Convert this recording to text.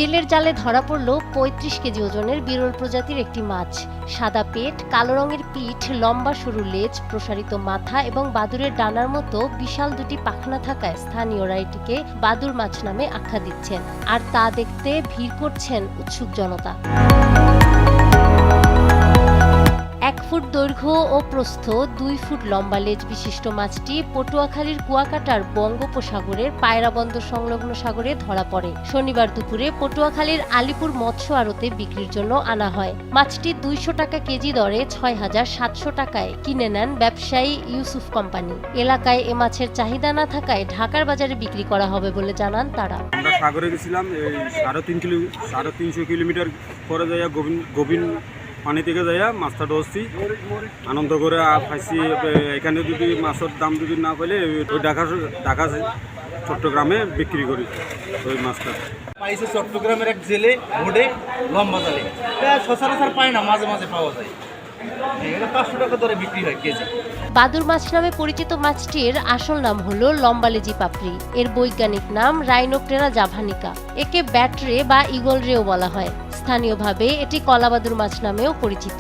জেলের জালে ধরা পড়ল ৩৫ কেজি ওজনের বিরল প্রজাতির একটি মাছ। সাদা পেট, কালো রঙের পিঠ, লম্বা সরু লেজ, প্রসারিত মাথা এবং বাদুড়ের ডানার মতো বিশাল দুটি পাখনা থাকায় স্থানীয়রা এটিকে বাদুড় মাছ নামে আখ্যা দিচ্ছেন। আর তা দেখতে ভিড় করছেন উৎসুক জনতা। ১ ফুট দৈর্ঘ্য ও প্রস্থ, ২ ফুট লম্বা লেজ বিশিষ্ট মাছটি পটুয়াখালীর কুয়াকাটার বঙ্গোপসাগরের পায়রা বন্দর সংলগ্ন সাগরে ধরা পড়ে। শনিবার দুপুরে পটুয়াখালীর আলিপুর মৎস্য আড়তে বিক্রির জন্য আনা হয়। মাছটি ২০০ টাকা কেজি দরে ৬,৭০০ টাকায় কিনে নেন ব্যবসায়ী ইউসুফ কোম্পানি। এলাকায় এ মাছের চাহিদা না থাকায় ঢাকার বাজারে বিক্রি করা হবে বলে জানান তারা। আমরা সাগরে গেছিলাম, এই ৩৫০ কিলোমিটার পরে যাইয়া গোবিন পানি থেকে যাইয়া মাছটা ধরছি, আনন্দ করে খাইছি। এখানে যদি মাছের দাম যদি না পেলে ওই ঢাকা চট্টগ্রামে বিক্রি করি ওই মাছটা। পাইছে চট্টগ্রামের এক জেলে ভোডে লম্বা জালে, সচরাচর পায় না, মাঝে মাঝে পাওয়া যায়। এটা ৫০০ টাকা দরে বিক্রি হয় কেজি। বাদুড় মাছ নামে পরিচিত মাছটির আসল নাম হলো লম্বালেজি পাপড়ি। এর বৈজ্ঞানিক নাম রাইনোপটেরা জাভানিকা। একে ব্যাট রে বা ঈগল রেও বলা হয়। স্থানীয়ভাবে এটি কলাবাদুড় মাছ নামেও পরিচিত।